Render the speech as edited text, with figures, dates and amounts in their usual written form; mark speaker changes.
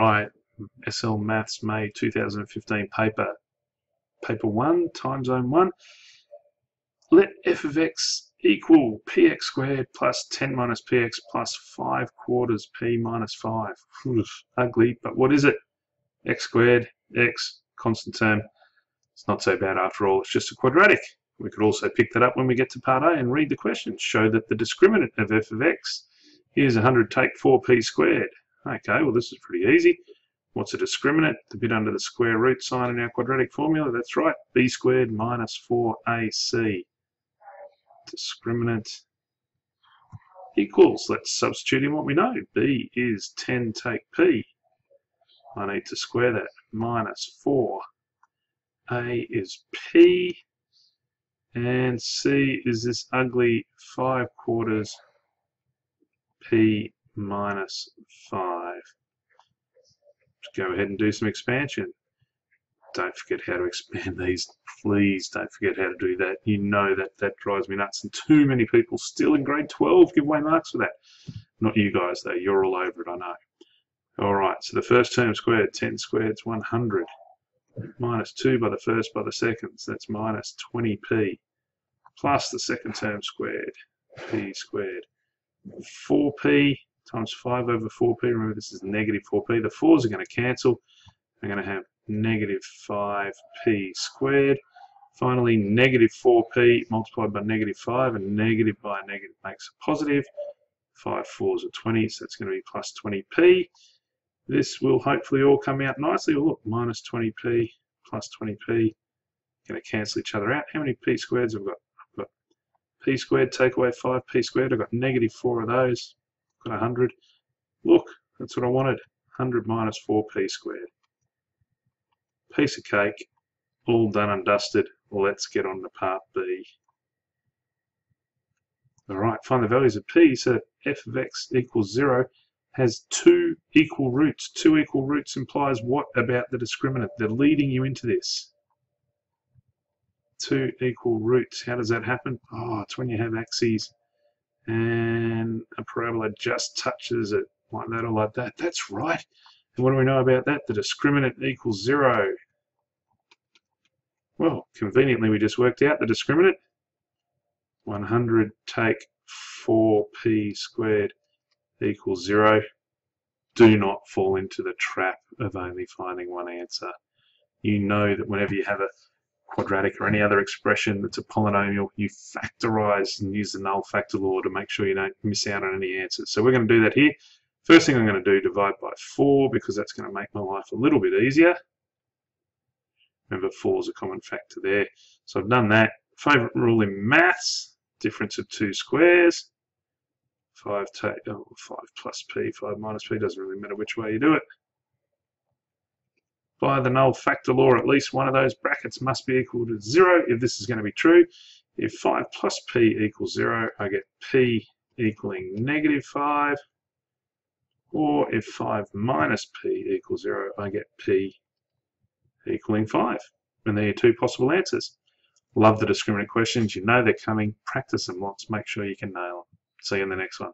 Speaker 1: right, SL Maths May 2015 paper 1, time zone 1. Let f of x equal px squared plus 10 minus px plus 5 quarters p minus 5. Ugly, but what is it? X squared, x, constant term. It's not so bad after all, it's just a quadratic. We could also pick that up when we get to part A and read the question. Show that the discriminant of f of x is 100 take 4p squared. Okay, well this is pretty easy. What's a discriminant? The bit under the square root sign in our quadratic formula. That's right, b squared minus 4ac. Discriminant equals, let's substitute in what we know. B is 10 take p. I need to square that. Minus 4. A is p. And C is this ugly 5 quarters p minus 5. Let's go ahead and do some expansion. Don't forget how to expand these. Please don't forget how to do that. You know that drives me nuts. And too many people still in grade 12 give away marks for that. Not you guys though. You're all over it, I know. Alright, so the first term squared, 10 squared is 100. Minus 2 by the first by the second, so that's minus 20p. Plus the second term squared, p squared. 4p times 5 over 4p. Remember this is negative 4p. The 4's are going to cancel. I'm going to have negative 5p squared. Finally, negative 4p multiplied by negative 5, and negative by negative makes a positive. 5 4s are 20, so that's going to be plus 20p. This will hopefully all come out nicely. Oh, look, minus 20p plus 20p. Going to cancel each other out. How many p squareds have I got? I've got p squared, take away 5p squared. I've got negative 4 of those. I've got 100. Look, that's what I wanted. 100 minus 4p squared. Piece of cake. All done and dusted. Let's get on to part B. Alright, find the values of p so that f of x equals 0 has 2 equal roots. 2 equal roots implies what about the discriminant? They're leading you into this. 2 equal roots. How does that happen? Oh, it's when you have axes and a parabola just touches it like that or like that. That's right. And what do we know about that? The discriminant equals 0. Well, conveniently we just worked out the discriminant. 100 take 4p squared equals 0. Do not fall into the trap of only finding one answer. You know that whenever you have a quadratic or any other expression that's a polynomial, you factorize and use the null factor law to make sure you don't miss out on any answers. So we're going to do that here. First thing I'm going to do, divide by 4, because that's going to make my life a little bit easier. Remember, 4 is a common factor there. So I've done that. Favorite rule in maths, difference of 2 squares. 5 plus p, 5 minus p, doesn't really matter which way you do it. By the null factor law, at least one of those brackets must be equal to 0 if this is going to be true. If 5 plus p equals 0, I get p equaling negative 5. Or if 5 minus p equals 0, I get p equaling 5. And there are your two possible answers. Love the discriminant questions. You know they're coming. Practice them lots. Make sure you can nail them. See you in the next one.